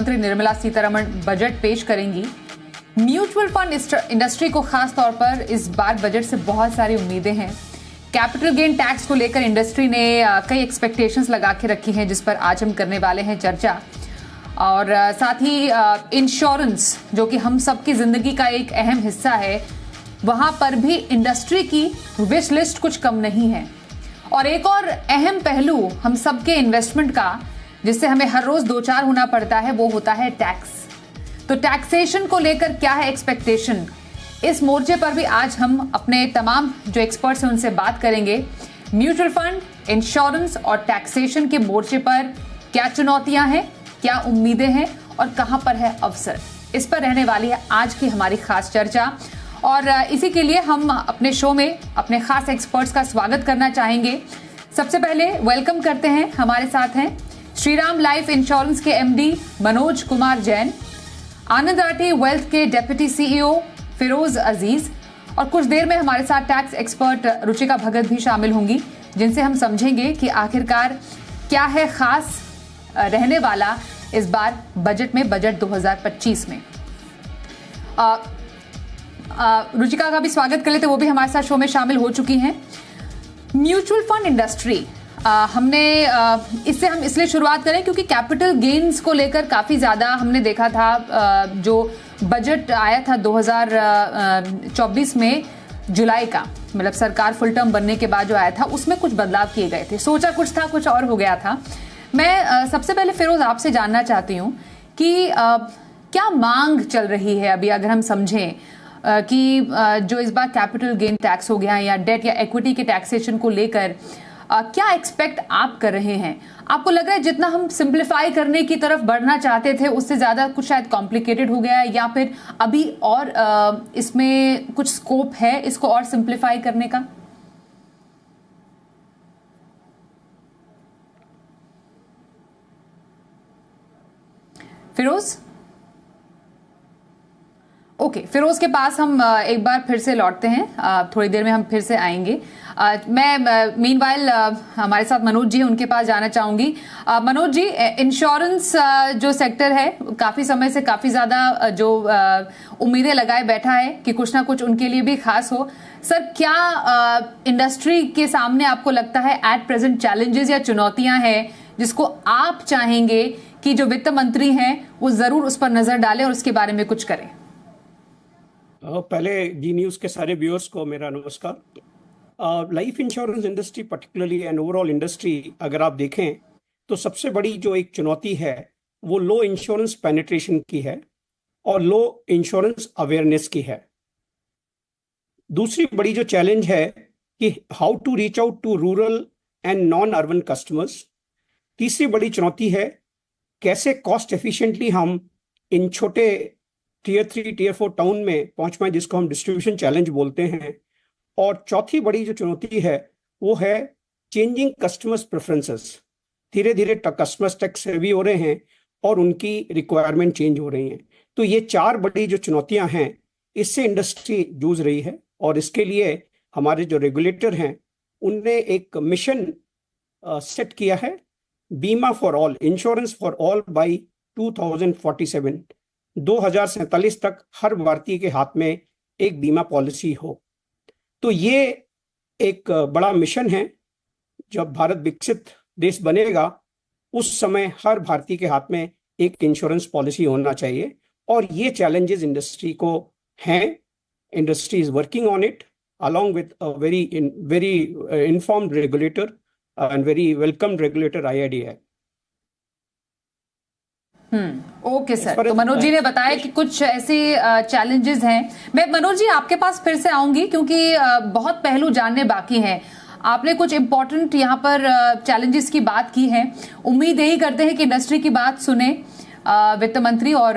मंत्री निर्मला सीतारमण बजट पेश करेंगी। म्यूचुअल फंड इंडस्ट्री को खास तौर पर इस बार बजट से बहुत सारी उम्मीदें हैं। कैपिटल गेन टैक्स को लेकर इंडस्ट्री ने कई एक्सपेक्टेशंस लगा के रखी हैं, जिस पर आज हम करने वाले हैं चर्चा। और साथ ही इंश्योरेंस, जो कि हम सबकी जिंदगी का एक अहम हिस्सा है, वहां पर भी इंडस्ट्री की विश लिस्ट कुछ कम नहीं है। और एक और अहम पहलू हम सबके इन्वेस्टमेंट का, जिससे हमें हर रोज दो चार होना पड़ता है, वो होता है टैक्स। तो टैक्सेशन को लेकर क्या है एक्सपेक्टेशन, इस मोर्चे पर भी आज हम अपने तमाम जो एक्सपर्ट्स हैं उनसे बात करेंगे। म्यूचुअल फंड, इंश्योरेंस और टैक्सेशन के मोर्चे पर क्या चुनौतियां हैं, क्या उम्मीदें हैं और कहां पर है अवसर, इस पर रहने वाली है आज की हमारी खास चर्चा। और इसी के लिए हम अपने शो में अपने खास एक्सपर्ट्स का स्वागत करना चाहेंगे। सबसे पहले वेलकम करते हैं, हमारे साथ हैं श्रीराम लाइफ इंश्योरेंस के एमडी मनोज कुमार जैन, आनंद राठी वेल्थ के डेप्यूटी सीईओ फिरोज अजीज, और कुछ देर में हमारे साथ टैक्स एक्सपर्ट रुचिका भगत भी शामिल होंगी, जिनसे हम समझेंगे कि आखिरकार क्या है खास रहने वाला इस बार बजट में, बजट 2025 में। रुचिका का भी स्वागत कर लेते, वो भी हमारे साथ शो में शामिल हो चुकी हैं। म्यूचुअल फंड इंडस्ट्री, हमने इससे हम इसलिए शुरुआत करें क्योंकि कैपिटल गेन्स को लेकर काफी ज्यादा हमने देखा था। जो बजट आया था 2024 में जुलाई का, मतलब सरकार फुल टर्म बनने के बाद जो आया था, उसमें कुछ बदलाव किए गए थे। सोचा कुछ था, कुछ और हो गया था। मैं सबसे पहले फिरोज आपसे जानना चाहती हूँ कि क्या मांग चल रही है अभी, अगर हम समझें कि जो इस बार कैपिटल गेन टैक्स हो गया या डेट या इक्विटी के टैक्सेशन को लेकर क्या एक्सपेक्ट आप कर रहे हैं? आपको लग रहा है जितना हम सिंप्लीफाई करने की तरफ बढ़ना चाहते थे उससे ज्यादा कुछ शायद कॉम्प्लिकेटेड हो गया है, या फिर अभी और इसमें कुछ स्कोप है इसको और सिंप्लीफाई करने का? फिरोज? ओके, फिरोज के पास हम एक बार फिर से लौटते हैं, थोड़ी देर में हम फिर से आएंगे। मैं मीनवाइल हमारे साथ मनोज जी हैं, उनके पास जाना चाहूंगी। मनोज जी, इंश्योरेंस जो सेक्टर है काफी समय से काफी ज्यादा जो उम्मीदें लगाए बैठा है कि कुछ ना कुछ उनके लिए भी खास हो। सर, क्या इंडस्ट्री के सामने आपको लगता है एट प्रेजेंट चैलेंजेस या चुनौतियां हैं जिसको आप चाहेंगे कि जो वित्त मंत्री हैं वो जरूर उस पर नजर डालें और उसके बारे में कुछ करें? पहले जी न्यूज़ के सारे व्यूअर्स को मेरा नमस्कार। Life insurance industry particularly and overall industry अगर आप देखें तो सबसे बड़ी जो एक चुनौती है वो लो इंश्योरेंस पेनिट्रेशन की है और लो इंश्योरेंस अवेयरनेस की है। दूसरी बड़ी जो चैलेंज है कि how to reach out to rural and non urban customers. तीसरी बड़ी चुनौती है कैसे कॉस्ट एफिशिएंटली हम इन छोटे टीयर 3 टीयर 4 टाउन में पहुंच पाए, जिसको हम डिस्ट्रीब्यूशन चैलेंज बोलते हैं। और चौथी बड़ी जो चुनौती है वो है चेंजिंग कस्टमर्स प्रेफरेंसेस। धीरे धीरे कस्टमर्स टेक सेवी हो रहे हैं और उनकी रिक्वायरमेंट चेंज हो रही हैं। तो ये चार बड़ी जो चुनौतियां हैं, इससे इंडस्ट्री जूझ रही है। और इसके लिए हमारे जो रेगुलेटर हैं उनने एक मिशन सेट किया है, बीमा for all, insurance for all by 2047। 2047 तक हर भारतीय के हाथ में एक बीमा पॉलिसी हो। तो ये एक बड़ा मिशन है। जब भारत विकसित देश बनेगा उस समय हर भारतीय के हाथ में एक इंश्योरेंस पॉलिसी होना चाहिए। और ये चैलेंजेस इंडस्ट्री को हैं। Industry is working on it along with a very informed regulator and very welcomed regulator IRDAI। Okay sir, तो मनोज जी ने बताया कि कुछ ऐसे चैलेंजेस हैं। मैं मनोज जी आपके पास फिर से आऊंगी क्योंकि बहुत पहलू जानने बाकी हैं। आपने कुछ इंपॉर्टेंट यहाँ पर चैलेंजेस की बात की है। उम्मीद यही करते हैं कि इंडस्ट्री की बात सुने वित्त मंत्री और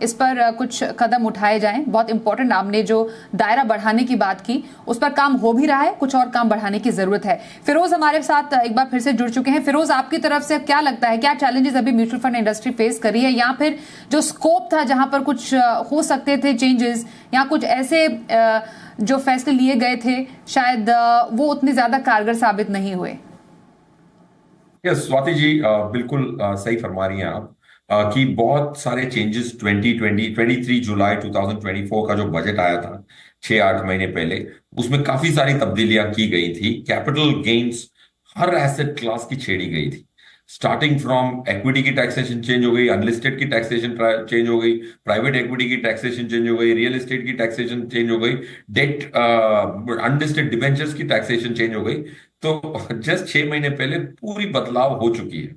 इस पर कुछ कदम उठाए जाएं। बहुत इंपॉर्टेंट आपने जो दायरा बढ़ाने की बात की उस पर काम हो भी रहा है, कुछ और काम बढ़ाने की जरूरत है। फिरोज हमारे साथ एक बार फिर से जुड़ चुके हैं। फिरोज, आपकी तरफ से क्या लगता है, क्या चैलेंजेस अभी म्यूचुअल फंड इंडस्ट्री फेस कर रही है, या फिर जो स्कोप था जहां पर कुछ हो सकते थे चेंजेस, या कुछ ऐसे जो फैसले लिए गए थे शायद वो उतने ज्यादा कारगर साबित नहीं हुए? स्वाति जी बिल्कुल सही फरमा रही हैं आप। कि बहुत सारे चेंजेस 23 जुलाई 2024 का जो बजट आया था 6-8 महीने पहले, उसमें काफी सारी तब्दीलियां की गई थी। कैपिटल गेन्स हर एसेट क्लास की छेड़ी गई थी। स्टार्टिंग फ्रॉम इक्विटी की टैक्सेशन चेंज हो गई, अनलिस्टेड की टैक्सेशन चेंज हो गई, प्राइवेट इक्विटी की टैक्सेशन चेंज हो गई, रियल एस्टेट की टैक्सेशन चेंज हो गई, डेट अनलिस्टेड डिबेंचर्स की टैक्सेशन चेंज हो गई। तो जस्ट 6 महीने पहले पूरी बदलाव हो चुकी है।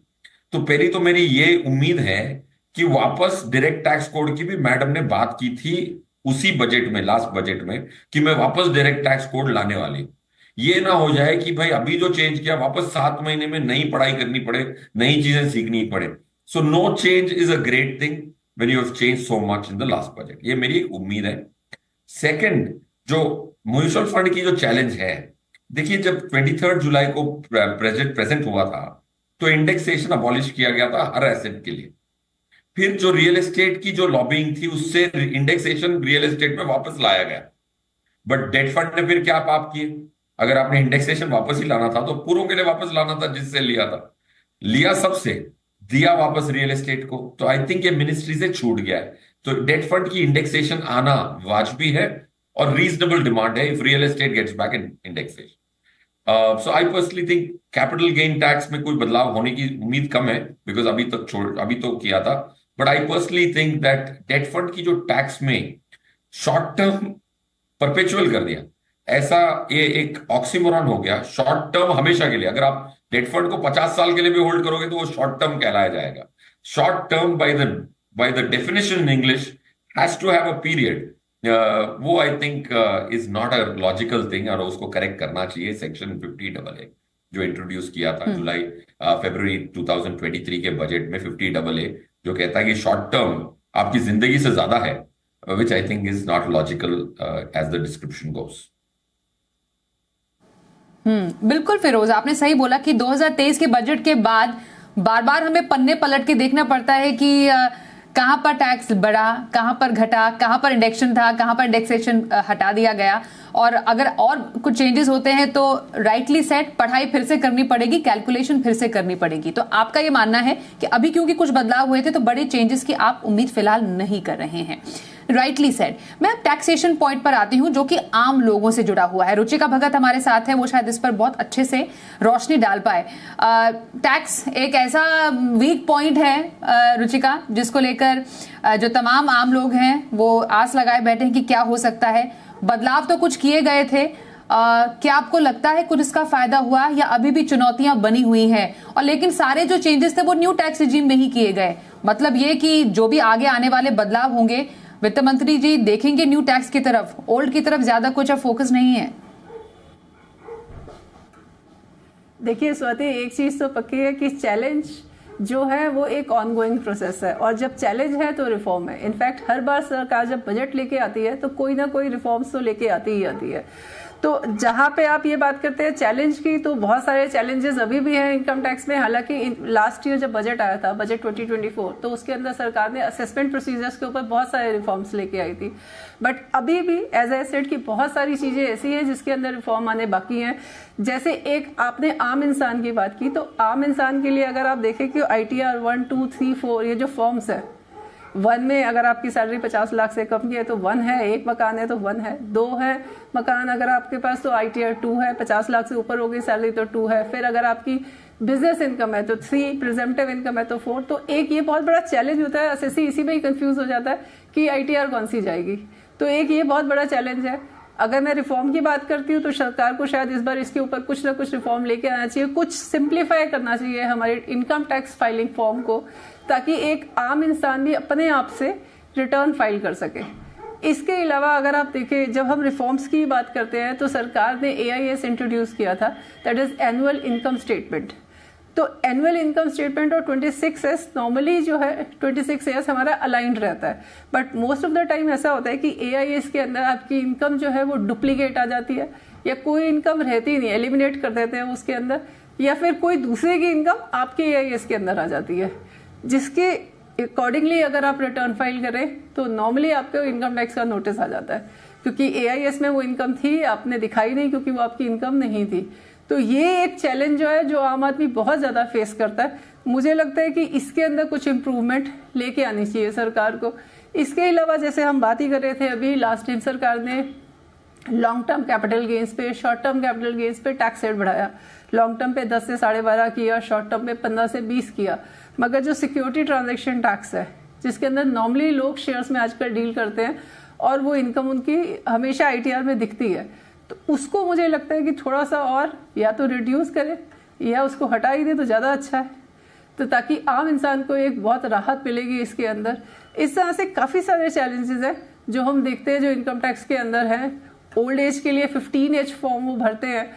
तो पहली तो मेरी ये उम्मीद है कि वापस डायरेक्ट टैक्स कोड की भी मैडम ने बात की थी उसी बजट में, लास्ट बजट में, कि मैं वापस डायरेक्ट टैक्स कोड लाने वाली हूं। ये ना हो जाए कि भाई अभी जो चेंज किया वापस 7 महीने में नई पढ़ाई करनी पड़े, नई चीजें सीखनी पड़े। So no change is a great thing when you have change so much in the last budget. ये मेरी एक उम्मीद है। सेकंड, जो म्यूचुअल फंड की जो चैलेंज है, देखिए जब 23 जुलाई को प्रेजेंट हुआ था तो इंडेक्सेशन अबॉलिश किया गया था हर एसेट के लिए। फिर जो रियल एस्टेट की जो लॉबिंग थी उससे इंडेक्सेशन रियल एस्टेट में वापस लाया गया। बट डेट फंड ने फिर क्या पाप किए? अगर आपने इंडेक्सेशन वापस ही लाना था तो पूरों के लिए वापस लाना था, जिससे लिया था, लिया सबसे, दिया वापस रियल एस्टेट को। तो आई थिंक ये मिनिस्ट्री से छूट गया है। तो डेट फंड की इंडेक्सेशन आना वाजबी है और रीजनेबल डिमांड है if real estate gets back in indexation. So I personally think capital gain tax में कोई बदलाव होने की उम्मीद कम है, बिकॉज अभी तो किया था। But I personally think that debt fund की जो टैक्स में शॉर्ट टर्म परपेचुअल कर दिया, ऐसा ये एक ऑक्सीमोरॉन हो गया। शॉर्ट टर्म हमेशा के लिए, अगर आप डेट फंड को 50 साल के लिए भी होल्ड करोगे तो वो शॉर्ट टर्म कहलाया जाएगा। Short term by the definition in English has to have a period. वो I think is not a logical thing, और उसको करेक्ट करना चाहिए। सेक्शन 50AA जो इंट्रोड्यूस किया था फरवरी 2023 के बजट में, 50AA, जो कहता है कि शॉर्ट टर्म आपकी जिंदगी से ज्यादा है, which I think is not logical as the description goes. बिल्कुल फिरोज, आपने सही बोला कि 2023 के बजट के बाद बार बार हमें पन्ने पलट के देखना पड़ता है कि कहां पर टैक्स बढ़ा, कहां पर घटा, कहां पर इंडेक्शन था, कहां पर इंडेक्सेशन हटा दिया गया। और अगर और कुछ चेंजेस होते हैं तो राइटली सेट पढ़ाई फिर से करनी पड़ेगी, कैलकुलेशन फिर से करनी पड़ेगी। तो आपका ये मानना है कि अभी क्योंकि कुछ बदलाव हुए थे तो बड़े चेंजेस की आप उम्मीद फिलहाल नहीं कर रहे हैं। Rightly set. मैं अब टैक्सेशन पॉइंट पर आती हूं जो कि आम लोगों से जुड़ा हुआ है। रुचिका भगत हमारे साथ है, वो शायद इस पर बहुत अच्छे से रोशनी डाल पाए। टैक्स एक ऐसा वीक पॉइंट है रुचिका, जिसको लेकर जो तमाम आम लोग हैं वो आस लगाए बैठे हैं कि क्या हो सकता है। बदलाव तो कुछ किए गए थे, क्या आपको लगता है कुछ इसका फायदा हुआ या अभी भी चुनौतियां बनी हुई हैं? और लेकिन सारे जो चेंजेस थे वो न्यू टैक्स रिजीम में ही किए गए, मतलब ये कि जो भी आगे आने वाले बदलाव होंगे वित्त मंत्री जी देखेंगे न्यू टैक्स की तरफ, ओल्ड की तरफ ज्यादा कुछ अब फोकस नहीं है। देखिए स्वाति, एक चीज तो पक्की है कि चैलेंज जो है वो एक ऑनगोइंग प्रोसेस है, और जब चैलेंज है तो रिफॉर्म है। इनफैक्ट हर बार सरकार जब बजट लेके आती है तो कोई ना कोई रिफॉर्म्स तो लेके आती ही आती है। तो जहाँ पे आप ये बात करते हैं चैलेंज की, तो बहुत सारे चैलेंजेस अभी भी हैं इनकम टैक्स में। हालांकि लास्ट ईयर जब बजट आया था, बजट 2024, तो उसके अंदर सरकार ने असेसमेंट प्रोसीजर्स के ऊपर बहुत सारे रिफॉर्म्स लेके आई थी। बट अभी भी एज आई सेड कि बहुत सारी चीजें ऐसी हैं जिसके अंदर रिफॉर्म आने बाकी हैं। जैसे एक आपने आम इंसान की बात की, तो आम इंसान के लिए अगर आप देखें कि ITR 1, 2, 3, 4 ये जो फॉर्म्स है, 1 में अगर आपकी सैलरी 50 लाख से कम की है तो 1 है, 1 मकान है तो 1 है, 2 है मकान अगर आपके पास तो ITR 2 है, 50 लाख से ऊपर हो गई सैलरी तो 2 है। फिर अगर आपकी बिजनेस इनकम है तो 3, प्रिजम्पटिव इनकम है तो 4। तो एक ये बहुत बड़ा चैलेंज होता है, एसएससी इसी में ही कंफ्यूज हो जाता है कि ITR कौन सी जाएगी। तो एक ये बहुत बड़ा चैलेंज है। अगर मैं रिफॉर्म की बात करती हूँ तो सरकार को शायद इस बार इसके ऊपर कुछ ना कुछ रिफॉर्म लेके आना चाहिए, कुछ सिंप्लीफाई करना चाहिए हमारे इनकम टैक्स फाइलिंग फॉर्म को, ताकि एक आम इंसान भी अपने आप से रिटर्न फाइल कर सके। इसके अलावा अगर आप देखें, जब हम रिफॉर्म्स की बात करते हैं तो सरकार ने AIS इंट्रोड्यूस किया था, that is annual income statement. तो एनुअल इनकम स्टेटमेंट और 26S नॉर्मली जो है 26S हमारा अलाइंड रहता है, but most of the time ऐसा होता है कि AIS के अंदर आपकी इनकम जो है वो डुप्लीकेट आ जाती है, या कोई इनकम रहती नहीं, एलिमिनेट कर देते हैं उसके अंदर, या फिर कोई दूसरे की इनकम आपके AIS के अंदर आ जाती है, जिसके अकॉर्डिंगली अगर आप रिटर्न फाइल करें तो नॉर्मली आपको इनकम टैक्स का नोटिस आ जाता है, क्योंकि AIS में वो इनकम थी, आपने दिखाई नहीं क्योंकि वो आपकी इनकम नहीं थी। तो ये एक चैलेंज जो है जो आम आदमी बहुत ज़्यादा फेस करता है। मुझे लगता है कि इसके अंदर कुछ इम्प्रूवमेंट लेके आनी चाहिए सरकार को। इसके अलावा जैसे हम बात ही कर रहे थे अभी, लास्ट टाइम सरकार ने लॉन्ग टर्म कैपिटल गेन्स पे, शॉर्ट टर्म कैपिटल गेन्स पे टैक्स रेट बढ़ाया। लॉन्ग टर्म पे 10 से 12.5 किया, शॉर्ट टर्म पे 15 से 20 किया। मगर जो सिक्योरिटी ट्रांजैक्शन टैक्स है, जिसके अंदर नॉर्मली लोग शेयर्स में आजकल डील करते हैं और वो इनकम उनकी हमेशा आईटीआर में दिखती है, तो उसको मुझे लगता है कि थोड़ा सा और या तो रिड्यूस करे या उसको हटा ही दे तो ज़्यादा अच्छा है, तो ताकि आम इंसान को एक बहुत राहत मिलेगी इसके अंदर। इस तरह से काफ़ी सारे चैलेंजेस हैं जो हम देखते हैं जो इनकम टैक्स के अंदर हैं। ओल्ड एज के लिए 15H फॉर्म वो भरते हैं,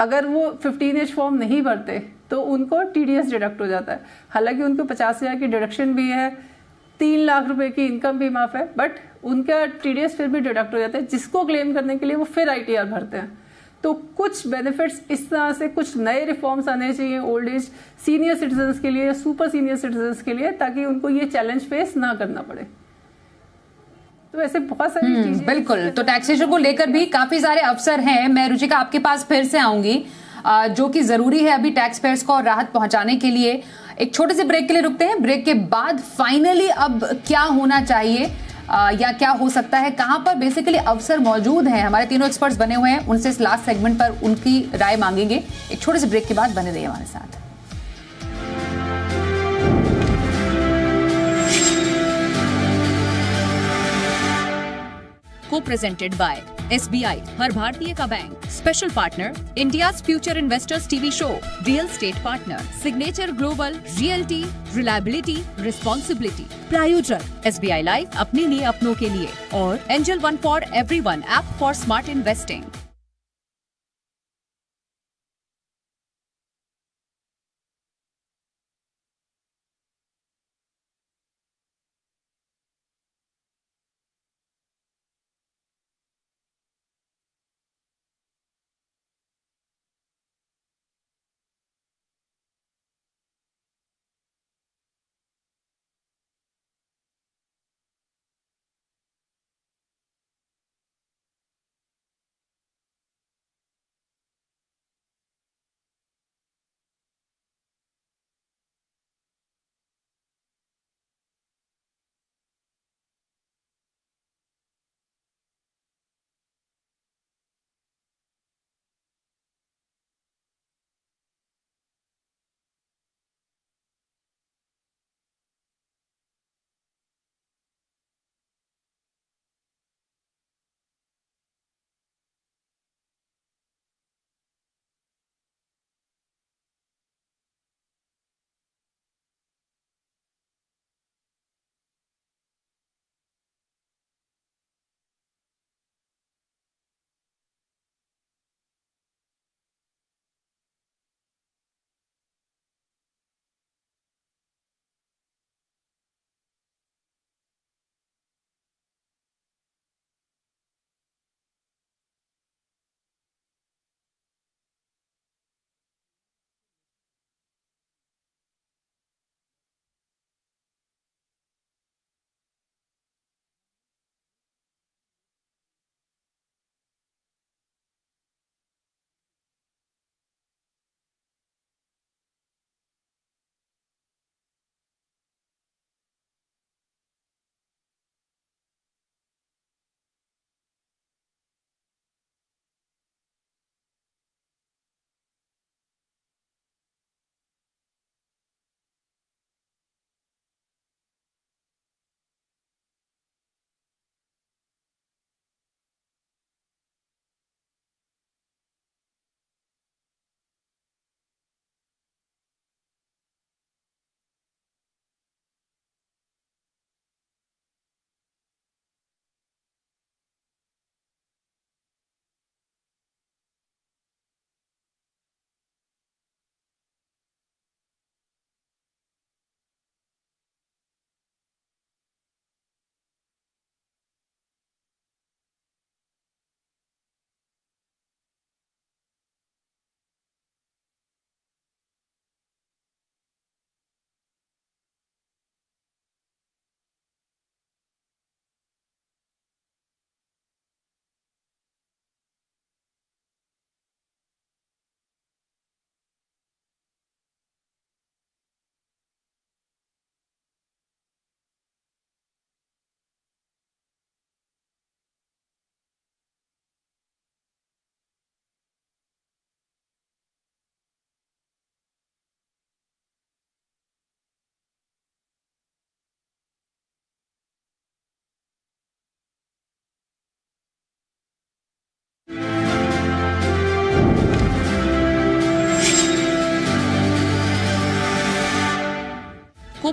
अगर वो 15H फॉर्म नहीं भरते तो उनको टीडीएस डिडक्ट हो जाता है। हालांकि उनको 50,000 की डिडक्शन भी है, 3 लाख रुपए की इनकम भी माफ है, बट उनका टीडीएस फिर भी डिडक्ट हो जाता है, जिसको क्लेम करने के लिए वो फिर आईटीआर भरते हैं। तो कुछ बेनिफिट्स इस तरह से, कुछ नए रिफॉर्म्स आने चाहिए ओल्ड एज सीनियर सिटीजन्स के लिए, सुपर सीनियर सिटीजन्स के लिए, ताकि उनको ये चैलेंज फेस ना करना पड़े। तो ऐसे बहुत सारी चीजें बिल्कुल। तो टैक्सेशन को लेकर भी काफी सारे अवसर हैं। मैं रुचिका आपके पास फिर से आऊंगी, जो कि जरूरी है अभी टैक्स पेयर्स को राहत पहुंचाने के लिए। एक छोटे से ब्रेक के लिए रुकते हैं। ब्रेक के बाद फाइनली अब क्या होना चाहिए या क्या हो सकता है, कहां पर बेसिकली अवसर मौजूद हैं, हमारे तीनों एक्सपर्ट्स बने हुए हैं, उनसे इस लास्ट सेगमेंट पर उनकी राय मांगेंगे। एक छोटे से ब्रेक के बाद बने रहिए हमारे साथ। Co-presented by SBI, हर भारतीय का bank. Special partner, India's Future Investors TV show, Real Estate Partner, Signature Global, Realty, Reliability, Responsibility। प्रायोजक SBI Life, अपने लिए अपनों के लिए, और Angel One for Everyone, app for smart investing।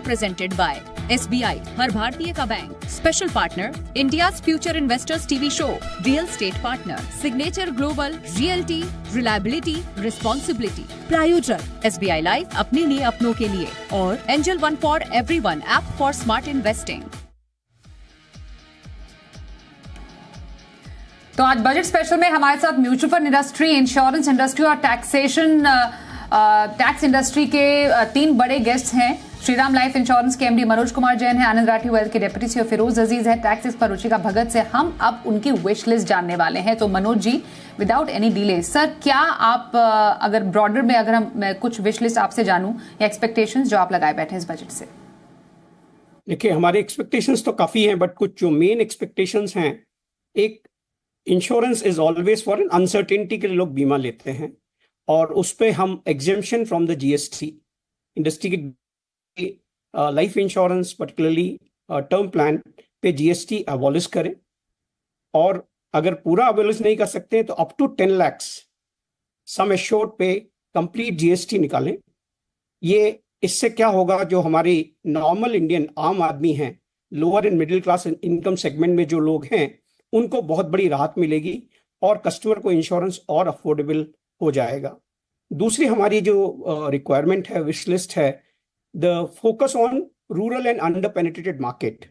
Presented by SBI, हर भारतीय का bank, special partner India's future investors TV show, real estate partner signature global, realty, reliability, responsibility, प्रायोजक SBI लाइफ, अपने लिए अपनों के लिए, और angel one for everyone, app for smart investing. तो आज बजट स्पेशल में हमारे साथ mutual fund industry, insurance industry और टैक्स इंडस्ट्री के 3 बड़े गेस्ट हैं। श्रीराम लाइफ इंश्योरेंस के MD मनोज कुमार जैन है, आनंद राठी वेल्थ के डेप्यूटी CEO फिरोज अजीज है, टैक्सेस पर रुचिका भगत से हम अब उनकी विश लिस्ट जानने वाले हैं। तो Manoj ji, without any delay sir, क्या आप अगर ब्रॉडर में अगर मैं कुछ विश लिस्ट आपसे जानूं या एक्सपेक्टेशंस जो आप लगाए बैठे हैं इस बजट से? देखिए, हमारे एक्सपेक्टेशंस तो काफी हैं, बट कुछ जो मेन एक्सपेक्टेशंस हैं, एक insurance is always for an uncertainty के लिए लोग बीमा लेते हैं, और उस पे हम exemption from the GST industry के life insurance particularly term plan पे GST अबॉलिश करें, और अगर पूरा अबॉलिश नहीं कर सकते हैं तो up to 10 lakh sum assured पे कंप्लीट GST निकालें। ये इससे क्या होगा, जो हमारी नॉर्मल इंडियन आम आदमी हैं, lower and middle class income segment में जो लोग हैं, उनको बहुत बड़ी राहत मिलेगी और कस्टमर को इंश्योरेंस और अफोर्डेबल हो जाएगा। दूसरी हमारी जो रिक्वायरमेंट है, विश लिस्ट है, the focus on rural and under penetrated market.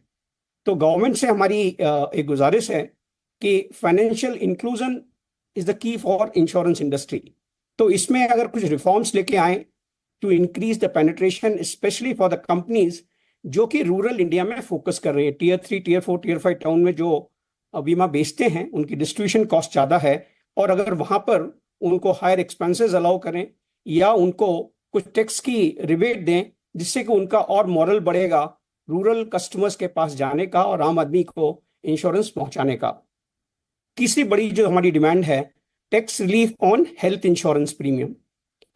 तो गवर्नमेंट से हमारी एक गुजारिश है कि financial inclusion is the key for insurance industry. तो इसमें अगर कुछ रिफॉर्म्स लेके आए to increase the penetration, specially for the companies जो कि रूरल इंडिया में फोकस कर रही है, Tier 3, Tier 4, Tier 5 टाउन में जो बीमा बेचते हैं, उनकी डिस्ट्रीब्यूशन कॉस्ट ज़्यादा है, और अगर वहाँ पर उनको हायर एक्सपेंसेस अलाउ करें या उनको कुछ टैक्स की रिबेट दें, जिससे कि उनका और मॉरल बढ़ेगा रूरल कस्टमर्स के पास जाने का और आम आदमी को इंश्योरेंस पहुंचाने का। तीसरी बड़ी जो हमारी डिमांड है, tax relief on health insurance premium.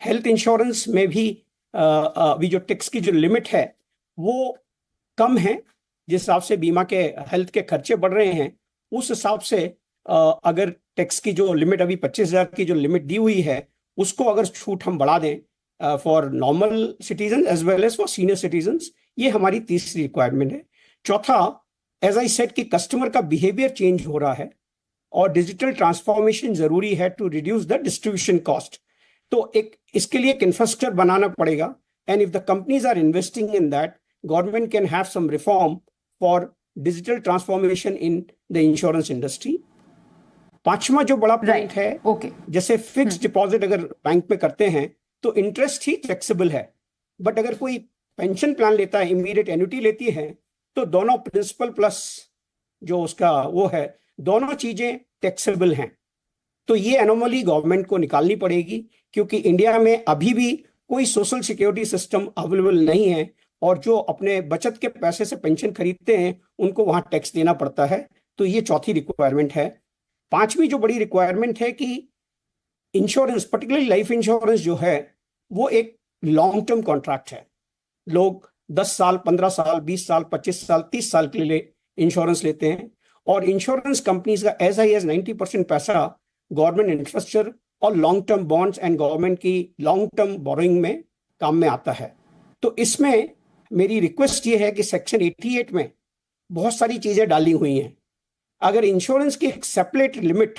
Health insurance में भी अभी जो टैक्स की जो लिमिट है वो कम है, जिस हिसाब से बीमा के हेल्थ के खर्चे बढ़ रहे हैं, उस हिसाब से अगर टैक्स की जो लिमिट अभी 25,000 की जो लिमिट दी हुई है, उसको अगर छूट हम बढ़ा दें for normal citizen as well as for senior citizens, ये हमारी तीसरी रिक्वायरमेंट है। चौथा, एज आई सेड कि कस्टमर का बिहेवियर चेंज हो रहा है और डिजिटल ट्रांसफॉर्मेशन जरूरी है to reduce the distribution cost. तो इसके लिए एक इंफ्रास्ट्रक्चर बनाना पड़ेगा, and if the companies are investing in that, government can have some reform for digital transformation in the insurance industry. पांचवा जो बड़ा पॉइंट है, जैसे फिक्स्ड डिपॉजिट अगर बैंक में करते हैं तो इंटरेस्ट ही टैक्सेबल है, बट अगर कोई पेंशन प्लान लेता है, इमीडिएट एन्युटी लेती है, तो दोनों प्रिंसिपल प्लस जो उसका वो है, दोनों चीजें टैक्सेबल हैं। तो ये एनोमली गवर्नमेंट को निकालनी पड़ेगी, क्योंकि इंडिया में अभी भी कोई सोशल सिक्योरिटी सिस्टम अवेलेबल नहीं है, और जो अपने बचत के पैसे से पेंशन खरीदते हैं उनको वहां टैक्स देना पड़ता है। तो ये चौथी रिक्वायरमेंट है। पांचवी जो बड़ी रिक्वायरमेंट है कि इंश्योरेंस, पर्टिकुलरली लाइफ इंश्योरेंस जो है, वो एक लॉन्ग टर्म कॉन्ट्रैक्ट है। लोग 10 साल, 15 साल, 20 साल, 25 साल, 30 साल के लिए इंश्योरेंस लेते हैं, और इंश्योरेंस कंपनीज का एज हाई एज 90% पैसा गवर्नमेंट इंफ्रास्ट्रक्चर और long term bonds and government की लॉन्ग टर्म बोरोइंग में काम में आता है। तो इसमें मेरी रिक्वेस्ट ये है कि सेक्शन 88 में बहुत सारी चीजें डाली हुई हैं। अगर इंश्योरेंस की एक सेपरेट लिमिट,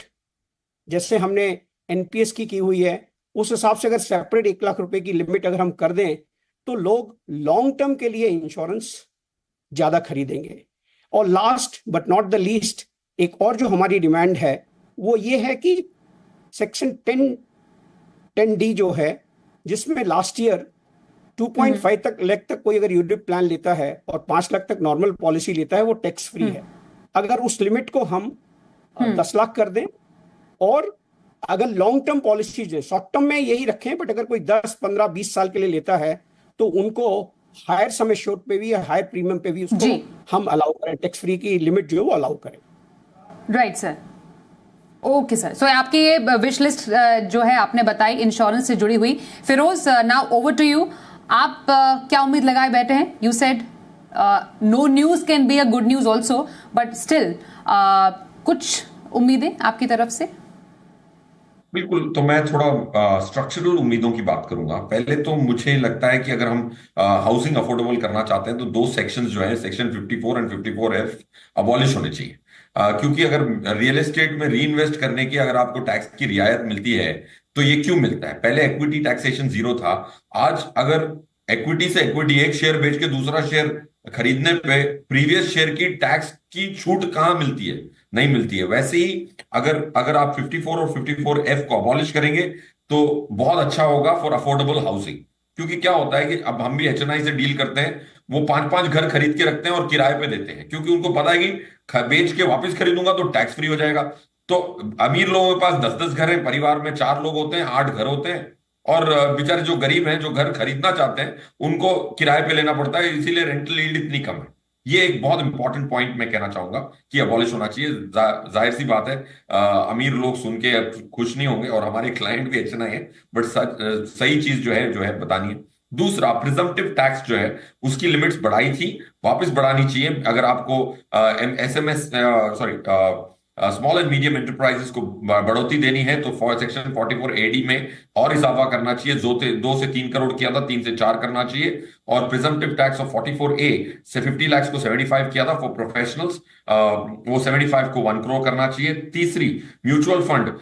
जैसे हमने NPS की हुई है, उस हिसाब से अगर सेपरेट 1 लाख रुपए की लिमिट अगर हम कर दें, तो लोग लॉन्ग टर्म के लिए इंश्योरेंस ज्यादा खरीदेंगे। और last but not the least, एक और जो हमारी डिमांड है वो ये है कि सेक्शन 10D जो है, जिसमें लास्ट ईयर 2.5 लाख तक कोई अगर यूनिट प्लान लेता है और 5 लाख तक नॉर्मल पॉलिसी लेता है, वो टैक्स फ्री है। अगर उस लिमिट को हम 10 लाख कर दें, और अगर long term policies short term में यही रखें, बट अगर कोई 10, 15, 20 साल के लिए लेता है तो उनको हायर सम एश्योर्ड पे भी, हायर प्रीमियम पे भी उसको हम अलाउ करें, टैक्स फ्री की लिमिट जो है वो अलाउ करें। Right sir, okay sir. So आपकी ये विश लिस्ट जो है आपने बताई इंश्योरेंस से जुड़ी हुई। Firoz, now over to you. आप क्या उम्मीद लगाए बैठे हैं? You said no news can be a good news also, but still कुछ उम्मीदें आपकी तरफ से? बिल्कुल। तो मैं थोड़ा स्ट्रक्चरल उम्मीदों की बात करूंगा। पहले तो मुझे लगता है कि अगर हम हाउसिंग अफोर्डेबल करना चाहते हैं तो दो सेक्शंस जो है, सेक्शन 54 एंड 54F अबॉलिश होने चाहिए। क्योंकि अगर रियल एस्टेट में री इन्वेस्ट करने की अगर आपको टैक्स की रियायत मिलती है तो ये क्यों मिलता है? पहले इक्विटी टैक्सेशन जीरो था। आज अगर इक्विटी से इक्विटी एक शेयर बेच के दूसरा शेयर खरीदने पे प्रीवियस शेयर की टैक्स की छूट कहाँ मिलती है? नहीं मिलती है। वैसे ही अगर अगर आप 54 और 54F को अबॉलिश करेंगे तो बहुत अच्छा होगा फॉर अफोर्डेबल हाउसिंग। क्योंकि क्या होता है कि अब हम भी HNI से डील करते हैं, वो 5-5 घर खरीद के रखते हैं और किराए पे देते हैं, क्योंकि उनको पता है कि बेच के वापस खरीदूंगा तो टैक्स फ्री हो जाएगा। तो अमीर लोगों के पास 10-10 घर हैं, परिवार में 4 लोग होते हैं, 8 घर होते हैं, और बेचारे जो गरीब हैं, जो घर खरीदना चाहते हैं, उनको किराए पे लेना पड़ता है, इसीलिए रेंटल यील्ड इतनी कम है। ये एक बहुत इंपॉर्टेंट पॉइंट मैं कहना चाहूंगा कि अबॉलिश होना चाहिए। जाहिर सी बात है, अमीर लोग सुन के खुश नहीं होंगे, और हमारे क्लाइंट भी HNI है, बट सही चीज जो है बतानी है। दूसरा, प्रिजम्पटिव टैक्स जो है उसकी लिमिट्स बढ़ाई थी, वापस बढ़ानी चाहिए। अगर आपको SMS small and medium enterprises को बढ़ोतरी देनी है तो फॉर सेक्शन 44AD में और इजाफा करना चाहिए। 2 से 3 करोड़ किया था, 3 से 4 करना चाहिए। और प्रिजम्पटिव टैक्स ऑफ 44A से 50 लाख को 75 किया था फॉर प्रोफेशनल्स, वो 75 को 1 करोड़ करना चाहिए। तीसरी, म्यूचुअल फंड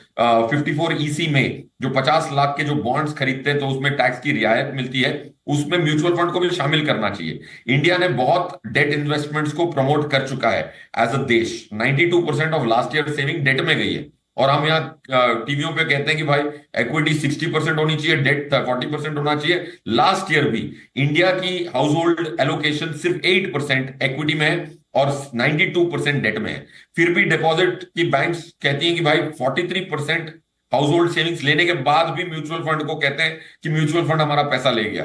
54EC में जो 50 लाख के जो बॉन्ड्स खरीदते हैं तो उसमें टैक्स की रियायत मिलती है, उसमें म्यूचुअल फंड को भी शामिल करना चाहिए। इंडिया ने बहुत डेट इन्वेस्टमेंट्स को प्रमोट कर चुका है एज अ देश। 92% of last year saving debt में गई है, और हम यहाँ टीवियों पे कहते हैं कि भाई इक्विटी 60% होनी चाहिए, डेट 40% होना चाहिए। लास्ट ईयर भी इंडिया की हाउस होल्ड एलोकेशन सिर्फ 8% इक्विटी में है और 92% डेट में है। फिर भी डिपॉजिट की बैंक्स कहती हैं कि भाई 43% हाउस होल्ड सेविंग्स लेने के बाद भी म्यूचुअल फंड को कहते हैं कि म्यूचुअल फंड हमारा पैसा ले गया।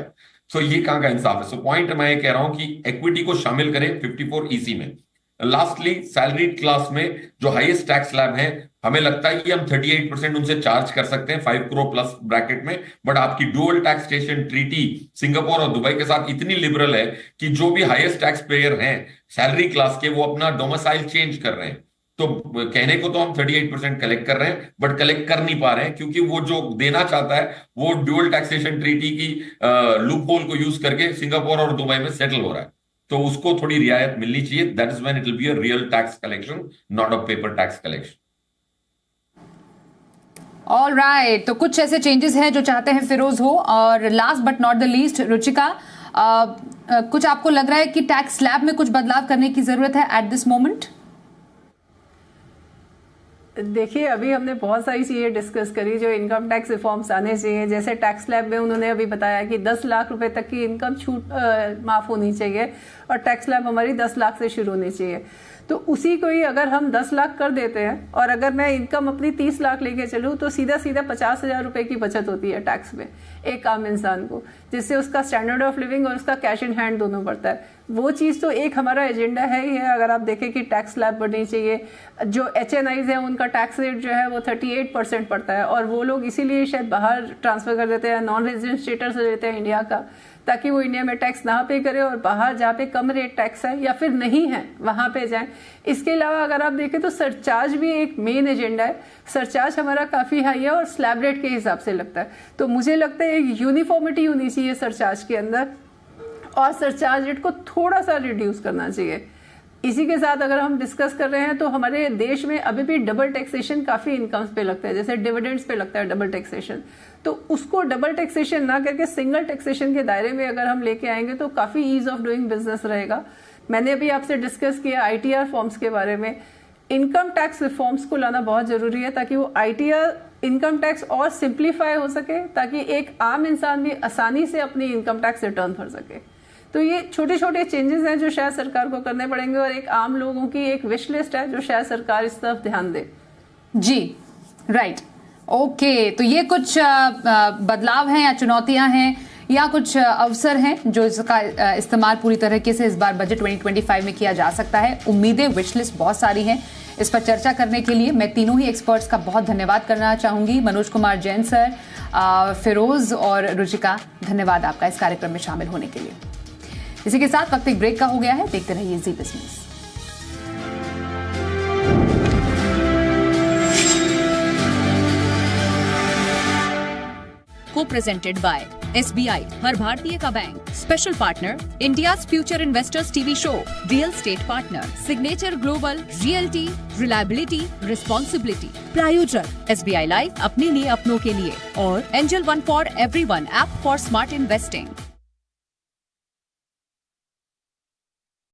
सो ये कहां का इंसाफ है? सो पॉइंट मैं ये कह रहा हूं कि इक्विटी को शामिल करें 54EC में। लास्टली, सैलरी क्लास में जो हाईएस्ट टैक्स स्लैब है, हमें लगता है कि हम 38% उनसे चार्ज कर सकते हैं 5 करोड़ प्लस ब्रैकेट में। बट आपकी डुअल टैक्सेशन ट्रीटी सिंगापुर और दुबई के साथ इतनी लिबरल है कि जो भी हाईएस्ट टैक्स पेयर हैं सैलरी क्लास के, वो अपना डोमिसाइल चेंज कर रहे हैं। तो कहने को तो हम 38% कलेक्ट कर रहे हैं, बट कलेक्ट कर नहीं पा रहे हैं, क्योंकि वो जो देना चाहता है वो ड्यूअल टैक्सेशन ट्रीटी की लूप होल को यूज करके सिंगापुर और दुबई में सेटल हो रहा है। तो उसको थोड़ी रियायत मिलनी चाहिए। That is when it will be a real tax collection, not a paper tax collection. All right, तो कुछ ऐसे चेंजेस हैं जो चाहते हैं फिरोज हो। और last but not the least, Ruchika, कुछ आपको लग रहा है कि टैक्स स्लैब में कुछ बदलाव करने की जरूरत है एट दिस मोमेंट? देखिए, अभी हमने बहुत सारी चीज़ें डिस्कस करी जो इनकम टैक्स रिफॉर्म्स आने चाहिए। जैसे टैक्स स्लैब में उन्होंने अभी बताया कि 10 लाख रुपए तक की इनकम छूट माफ़ होनी चाहिए, और टैक्स स्लैब हमारी 10 लाख से शुरू होनी चाहिए। तो उसी को ही अगर हम 10 लाख कर देते हैं, और अगर मैं इनकम अपनी 30 लाख लेके चलूँ, तो सीधा सीधा 50,000 रुपए की बचत होती है टैक्स में एक आम इंसान को, जिससे उसका स्टैंडर्ड ऑफ लिविंग और उसका कैश इन हैंड दोनों बढ़ता है। वो चीज़ तो एक हमारा एजेंडा है ही है। अगर आप देखें कि टैक्स स्लैब बढ़नी चाहिए, जो HNIs हैं उनका टैक्स रेट जो है वो 38% पड़ता है, और वो लोग इसीलिए शायद बाहर ट्रांसफर कर देते हैं, नॉन रेजिडेंट स्टेटस ले लेते हैं इंडिया का, ताकि वो इंडिया में टैक्स ना पे करे और बाहर जहाँ पे कम रेट टैक्स है या फिर नहीं है वहाँ पे जाएं। इसके अलावा अगर आप देखें तो सरचार्ज भी एक मेन एजेंडा है। सरचार्ज हमारा काफ़ी हाई है और स्लैब रेट के हिसाब से लगता है। तो मुझे लगता है एक यूनिफॉर्मिटी होनी चाहिए सरचार्ज के अंदर, और सरचार्ज रेट को थोड़ा सा रिड्यूस करना चाहिए। इसी के साथ अगर हम डिस्कस कर रहे हैं तो हमारे देश में अभी भी डबल टैक्सेशन काफ़ी इनकम्स पे लगता है, जैसे डिविडेंड्स पे लगता है डबल टैक्सेशन। तो उसको डबल टैक्सेशन ना करके सिंगल टैक्सेशन के दायरे में अगर हम लेके आएंगे तो काफ़ी ईज ऑफ डूइंग बिजनेस रहेगा। मैंने अभी आपसे डिस्कस किया ITR फॉर्म्स के बारे में। इनकम टैक्स रिफॉर्म्स को लाना बहुत ज़रूरी है ताकि वो ITR इनकम टैक्स और सिंप्लीफाई हो सके, ताकि एक आम इंसान भी आसानी से अपनी इनकम टैक्स रिटर्न भर सके। तो ये छोटे छोटे चेंजेस हैं जो शायद सरकार को करने पड़ेंगे, और एक आम लोगों की एक विश लिस्ट है जो शायद सरकार इस तरफ ध्यान दे। जी, राइट, ओके। तो ये कुछ बदलाव हैं या चुनौतियां हैं या कुछ अवसर हैं जो इसका इस्तेमाल पूरी तरीके से इस बार बजट 2025 में किया जा सकता है। उम्मीदें, विश लिस्ट बहुत सारी हैं। इस पर चर्चा करने के लिए मैं तीनों ही एक्सपर्ट्स का बहुत धन्यवाद करना चाहूंगी। मनोज कुमार जैन सर, फिरोज और रुचिका, धन्यवाद आपका इस कार्यक्रम में शामिल होने के लिए। इसी के साथ वक्त एक ब्रेक का हो गया है। देखते रहिए जी बिजनेस। Co-presented by SBI, हर भारतीय का bank. Special partner, India's Future Investors TV show. Real estate partner, Signature Global, Realty, Reliability, Responsibility. प्रायोजक SBI Life, अपने लिए अपनों के लिए. और Angel One for Everyone, app for smart investing.